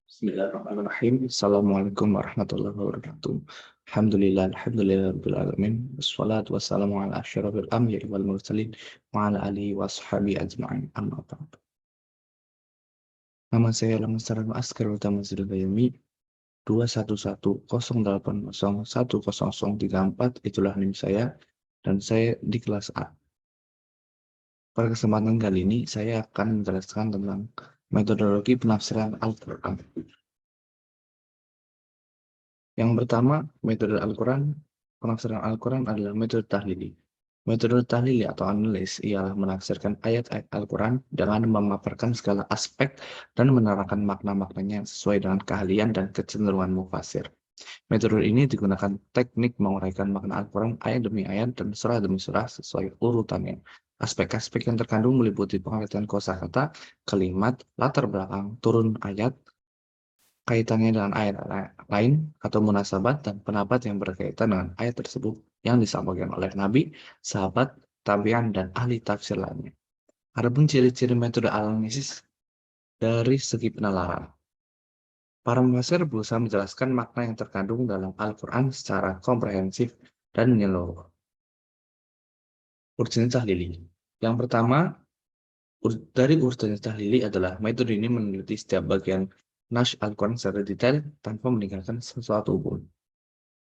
Bismillahirrahmanirrahim. Assalamualaikum warahmatullahi wabarakatuh. Alhamdulillah, alamin. Wassalatu wassalamu ala asyrafil anbiya'i wal mursalin wa ala alihi wa sahbihi ajma'in. Amma ba'd. Nama saya Lamasaran Askar Utama Zilbayami 21108010034. Itulah NIM saya dan saya di kelas A. Pada kesempatan kali ini saya akan menjelaskan tentang metodologi penafsiran Al-Quran. Yang pertama, metode Al-Quran, penafsiran Al-Quran adalah metode tahlili. Metode tahlili atau analis ialah menafsirkan ayat-ayat Al-Quran dengan memaparkan segala aspek dan menerangkan makna-maknanya sesuai dengan keahlian dan kecenderungan mufasir. Metode ini digunakan teknik menguraikan makna Al-Quran ayat demi ayat dan surah demi surah sesuai urutannya. Aspek-aspek yang terkandung meliputi pengertian kosakata, kalimat, latar belakang, turun ayat, kaitannya dengan ayat lain atau munasabat dan pendapat yang berkaitan dengan ayat tersebut yang disampaikan oleh Nabi, sahabat, tabi'in, dan ahli tafsir lainnya. Adapun ciri-ciri metode analisis dari segi penalaran. Para mufasir berusaha menjelaskan makna yang terkandung dalam Al-Quran secara komprehensif dan menyeluruh. Urgensi tahlili. Yang pertama, dari urgensi tahlili adalah metode ini meneliti setiap bagian nas Al-Quran secara detail tanpa meninggalkan sesuatu pun.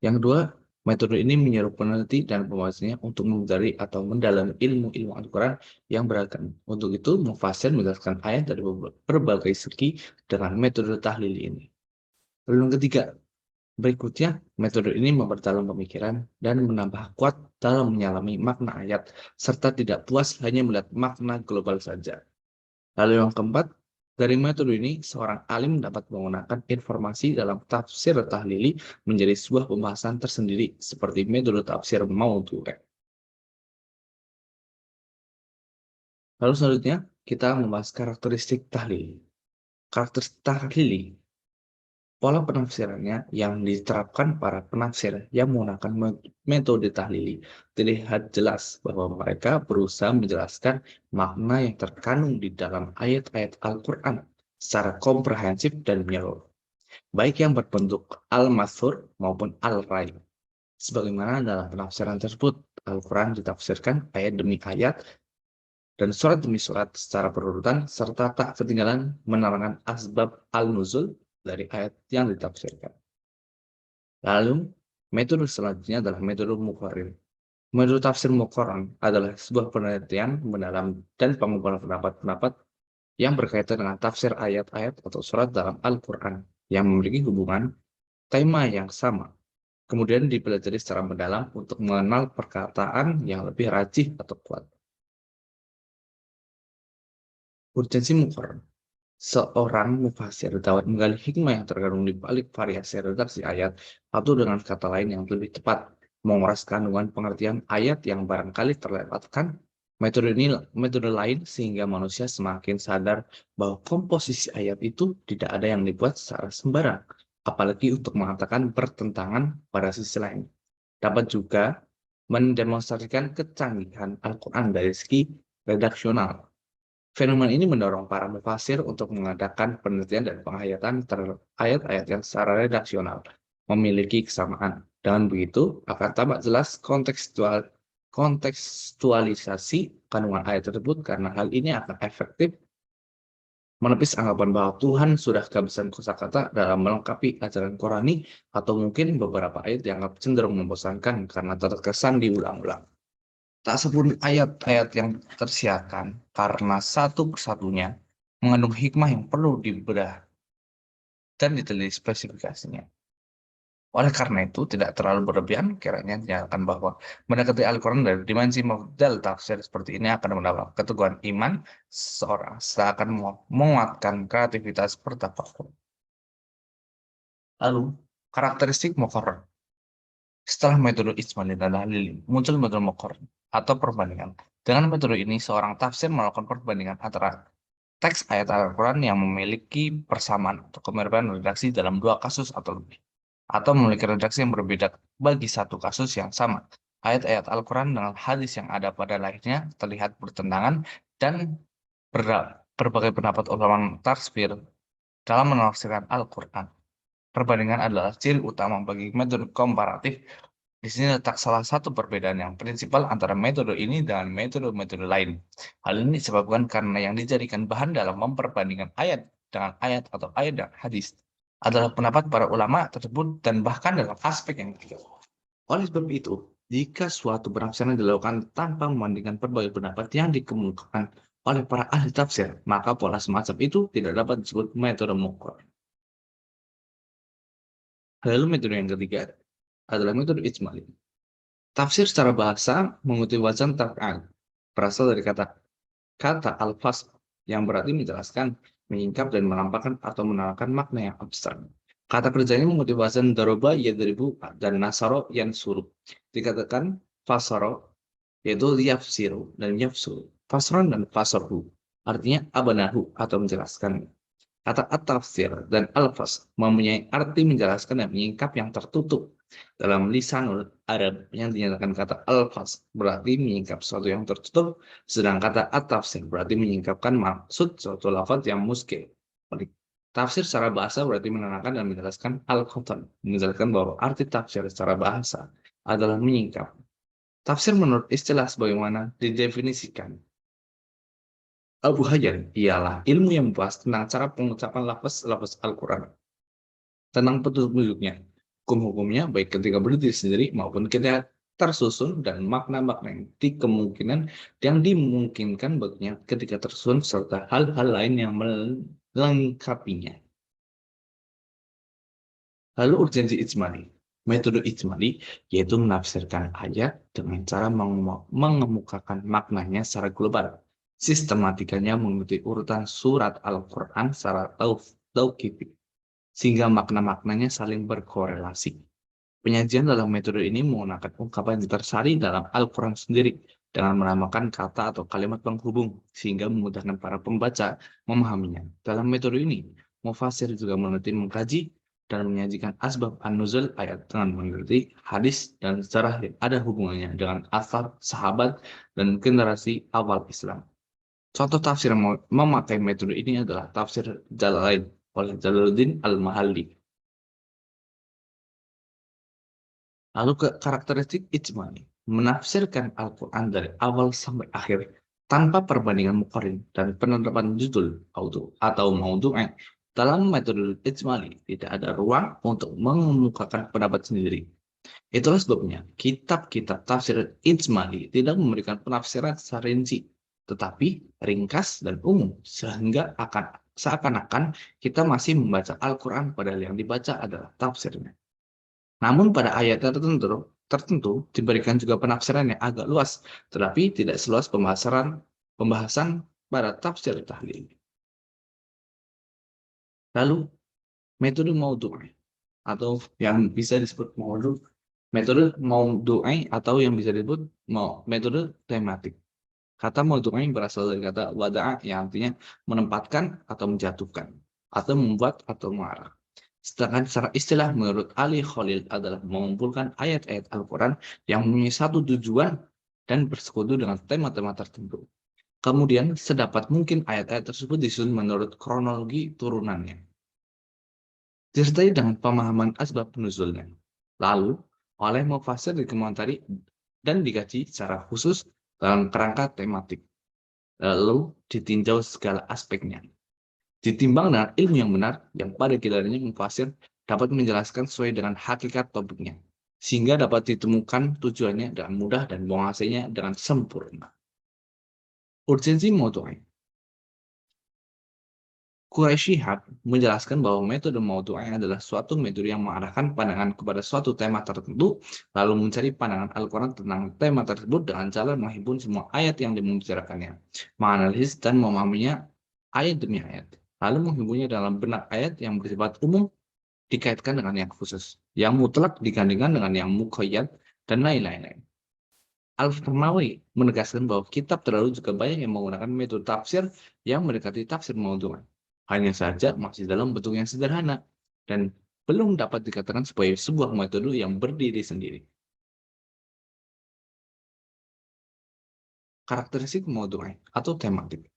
Yang kedua, metode ini menyuruh peneliti dan pembahasannya untuk mempelajari atau mendalami ilmu-ilmu Al-Quran yang beragam. Untuk itu, mufasir menjelaskan ayat dari berbagai segi dengan metode tahlil ini. Lalu yang ketiga, berikutnya, metode ini memperdalam pemikiran dan menambah kuat dalam menyelami makna ayat, serta tidak puas hanya melihat makna global saja. Lalu yang keempat, dari metode ini, seorang alim dapat menggunakan informasi dalam tafsir tahlili menjadi sebuah pembahasan tersendiri, seperti metode tafsir maudhu'i. Lalu selanjutnya, kita membahas karakteristik tahlili. Karakteristik tahlili, pola penafsirannya yang diterapkan para penafsir yang menggunakan metode tahlili terlihat jelas bahwa mereka berusaha menjelaskan makna yang terkandung di dalam ayat-ayat Al-Quran secara komprehensif dan menyeluruh, baik yang berbentuk al-mathur maupun al-rai. Sebagaimana dalam penafsiran tersebut, Al-Quran ditafsirkan ayat demi ayat dan surat demi surat secara berurutan, serta tak ketinggalan menerangkan asbab al-nuzul dari ayat yang ditafsirkan. Lalu, metode selanjutnya adalah metode muqarrir. Metode tafsir muqarrar adalah sebuah penelitian mendalam dan pengumpulan pendapat-pendapat yang berkaitan dengan tafsir ayat-ayat atau surat dalam Al-Quran yang memiliki hubungan tema yang sama. Kemudian dipelajari secara mendalam untuk mengenal perkataan yang lebih rajih atau kuat. Urgensi muqarrar. Seorang mufasir dapat menggali hikmah yang terkandung di balik variasi redaksi ayat, atau dengan kata lain yang lebih tepat, menguras kandungan pengertian ayat yang barangkali terlewatkan. Metode lain sehingga manusia semakin sadar bahwa komposisi ayat itu tidak ada yang dibuat secara sembarang, apalagi untuk mengatakan bertentangan pada sisi lain. Dapat juga mendemonstrasikan kecanggihan Al-Quran dari segi redaksional. Fenomena ini mendorong para mufasir untuk mengadakan penelitian dan penghayatan terhadap ayat-ayat yang secara redaksional memiliki kesamaan. Dengan begitu, akan tampak jelas kontekstualisasi kandungan ayat tersebut, karena hal ini akan efektif menepis anggapan bahwa Tuhan sudah kehabisan kosakata dalam melengkapi ajaran Qurani, atau mungkin beberapa ayat yang cenderung membosankan karena terkesan diulang-ulang. Tak sepuluh ayat-ayat yang tersiarkan karena satu persatunya mengandung hikmah yang perlu dibedah dan diteliti spesifikasinya. Oleh karena itu, tidak terlalu berlebihan kiranya dinyatakan bahwa mendekati Al-Quran dari dimensi model tafsir seperti ini akan mendapat keteguhan iman seseorang, seakan menguatkan kreativitas bertafakur. Lalu, karakteristik muqarrar. Setelah metode ijmali dan tahlili, muncul metode muqarrar atau perbandingan. Dengan metode ini, seorang tafsir melakukan perbandingan antara teks ayat Al-Quran yang memiliki persamaan atau kemiripan redaksi dalam dua kasus atau lebih, atau memiliki redaksi yang berbeda bagi satu kasus yang sama. Ayat-ayat Al-Quran dengan hadis yang ada pada lahirnya terlihat bertentangan, dan berbagai pendapat ulama tafsir dalam menafsirkan Al-Quran. Perbandingan adalah ciri utama bagi metode komparatif. Di sini letak salah satu perbedaan yang prinsipal antara metode ini dengan metode-metode lain. Hal ini disebabkan karena yang dijadikan bahan dalam memperbandingkan ayat dengan ayat atau ayat dan hadis adalah pendapat para ulama tersebut dan bahkan dalam aspek yang ketiga. Oleh sebab itu, jika suatu penafsiran dilakukan tanpa membandingkan berbagai pendapat yang dikemukakan oleh para ahli tafsir, maka pola semacam itu tidak dapat disebut metode mukor. Lalu metode yang ketiga adalah metode ijmali. Tafsir secara bahasa mengutip wazan taf'al, berasal dari kata al-fas yang berarti menjelaskan, menyingkap dan melampaukan atau menerangkan makna yang abstrak. Kata kerjanya mengutip wazan daroba yadribu dan nasaro yang suruh. Dikatakan fasaro yaitu yafsiru dan yafsuru. Fasron dan fasarhu artinya abanahu atau menjelaskan. Kata at-tafsir dan al-fas mempunyai arti menjelaskan dan menyingkap yang tertutup. Dalam lisanul Arab yang dinyatakan kata al-fas berarti menyingkap sesuatu yang tertutup, sedang kata at-tafsir berarti menyingkapkan maksud suatu lafaz yang muskil. Tafsir secara bahasa berarti menerangkan dan menjelaskan al-khoton, menjelaskan bahwa arti tafsir secara bahasa adalah menyingkap. Tafsir menurut istilah sebagaimana didefinisikan Abu Hajar ialah ilmu yang membahas tentang cara pengucapan lafaz Al-Quran, tentang petunjuk-petunjuknya, hukum-hukumnya baik ketika berdiri sendiri maupun ketika tersusun dan makna-makna yang dimungkinkan baginya ketika tersusun serta hal-hal lain yang melengkapinya. Lalu urgensi ijmali. Metode ijmali yaitu menafsirkan ayat dengan cara mengemukakan maknanya secara global. Sistematikanya mengikuti urutan surat Al-Quran secara tauqifik, sehingga makna-maknanya saling berkorelasi. Penyajian dalam metode ini menggunakan ungkapan yang tersari dalam Al-Quran sendiri dengan menambahkan kata atau kalimat penghubung sehingga memudahkan para pembaca memahaminya. Dalam metode ini, mufasir juga meneliti, mengkaji, dan menyajikan asbab an-nuzul ayat dengan meneliti hadis dan sejarah yang ada hubungannya dengan asar, sahabat, dan generasi awal Islam. Contoh tafsir yang memakai metode ini adalah tafsir Jalalain oleh Jalaluddin Al-Mahalli. Lalu karakteristik ijmali, menafsirkan Al-Quran dari awal sampai akhir tanpa perbandingan muqarrin dan penerapan judul atau maudu'nya. Dalam metode ijmali tidak ada ruang untuk mengemukakan pendapat sendiri. Itulah sebabnya kitab-kitab tafsir ijmali tidak memberikan penafsiran secara rinci, tetapi ringkas dan umum, sehingga seakan-akan kita masih membaca Al-Quran padahal yang dibaca adalah tafsirnya. Namun pada ayat tertentu diberikan juga penafsiran yang agak luas, tetapi tidak seluas pembahasan pada tafsir tahlil. Lalu metode maudhu'i atau yang bisa disebut metode maudhu'i atau yang bisa disebut metode tematik. Kata maudhu'i berasal dari kata wada'a yang artinya menempatkan atau menjatuhkan atau membuat atau mengarah. Sedangkan secara istilah menurut Ali Khalil adalah mengumpulkan ayat-ayat Al-Quran yang mempunyai satu tujuan dan bersekutu dengan tema-tema tertentu. Kemudian sedapat mungkin ayat-ayat tersebut disusun menurut kronologi turunannya, disertai dengan pemahaman asbab nuzulnya. Lalu, oleh mufasir dikomentari dan dikaji secara khusus dalam kerangka tematik. Lalu ditinjau segala aspeknya. Ditimbang dengan ilmu yang benar, yang pada gilirannya mufasir dapat menjelaskan sesuai dengan hakikat topiknya, sehingga dapat ditemukan tujuannya dengan mudah dan menguasainya dengan sempurna. Urgensi maudhu'i. Quraisy Shihab menjelaskan bahwa metode maudhu'i adalah suatu metode yang mengarahkan pandangan kepada suatu tema tertentu, lalu mencari pandangan Al-Quran tentang tema tersebut dengan cara menghimpun semua ayat yang membicarakannya, menganalisis dan memahaminya ayat demi ayat, lalu menghimpunnya dalam benak ayat yang bersifat umum dikaitkan dengan yang khusus, yang mutlak digandingkan dengan yang muqayyad, dan lain-lain. Al-Farnawi menegaskan bahwa kitab terlalu juga banyak yang menggunakan metode tafsir yang mendekati tafsir maudhu'i. Hanya saja masih dalam bentuk yang sederhana dan belum dapat dikatakan sebagai sebuah metode yang berdiri sendiri. Karakteristik maudhu'i atau tematik.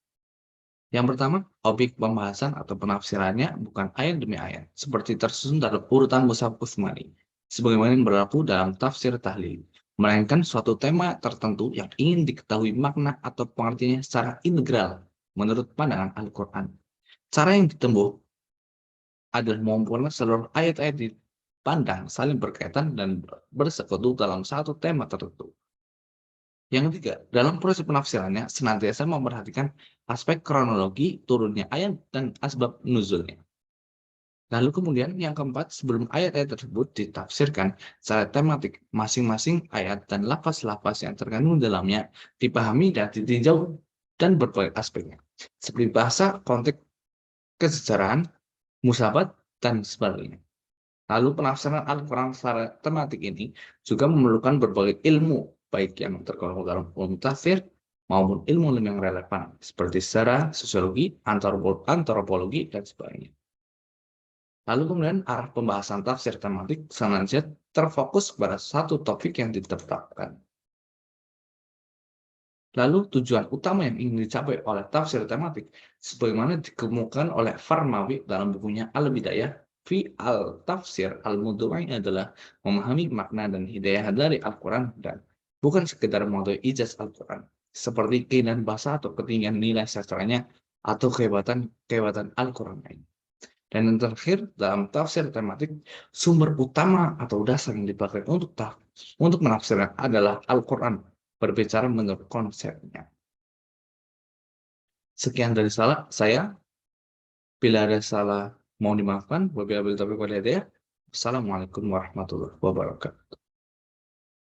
Yang pertama, objek pembahasan atau penafsirannya bukan ayat demi ayat, seperti tersusun dalam urutan mushaf Utsmani, sebagaimana yang berlaku dalam tafsir tahlil, melainkan suatu tema tertentu yang ingin diketahui makna atau pengertiannya secara integral menurut pandangan Al-Quran. Cara yang ditempuh adalah mengumpulkan seluruh ayat-ayat dipandang saling berkaitan dan bersekutu dalam satu tema tertentu. Yang ketiga, dalam proses penafsirannya senantiasa memperhatikan aspek kronologi turunnya ayat dan asbab nuzulnya. Lalu kemudian yang keempat, sebelum ayat-ayat tersebut ditafsirkan secara tematik, masing-masing ayat dan lafaz-lafaz yang terkandung dalamnya dipahami dan ditinjau dan berbagai aspeknya, seperti bahasa, konteks, kesejarahan, musabat, dan sebagainya. Lalu penafsiran Al-Quran secara tematik ini juga memerlukan berbagai ilmu, baik yang tergolong dalam ilmu tafsir maupun ilmu yang relevan, seperti sejarah, sosiologi, antropologi, dan sebagainya. Lalu kemudian arah pembahasan tafsir tematik sengaja terfokus pada satu topik yang ditetapkan. Lalu tujuan utama yang ingin dicapai oleh tafsir tematik sebagaimana dikemukakan oleh Farmawi dalam bukunya Al-Bidayah fi al-Tafsir al-Mudawai adalah memahami makna dan hidayah dari Al-Quran dan bukan sekedar mengetahui ijaz Al-Quran seperti keindahan bahasa atau ketinggian nilai sastranya atau kehebatan Al-Quran lain. Dan yang terakhir, dalam tafsir tematik, sumber utama atau dasar yang dipakai untuk menafsirkan adalah Al-Quran, berbicara menurut konsepnya. Sekian dari saya. Bila ada salah, mohon dimaafkan. Wabillahi taufiq wal hidayah. Assalamualaikum warahmatullahi wabarakatuh.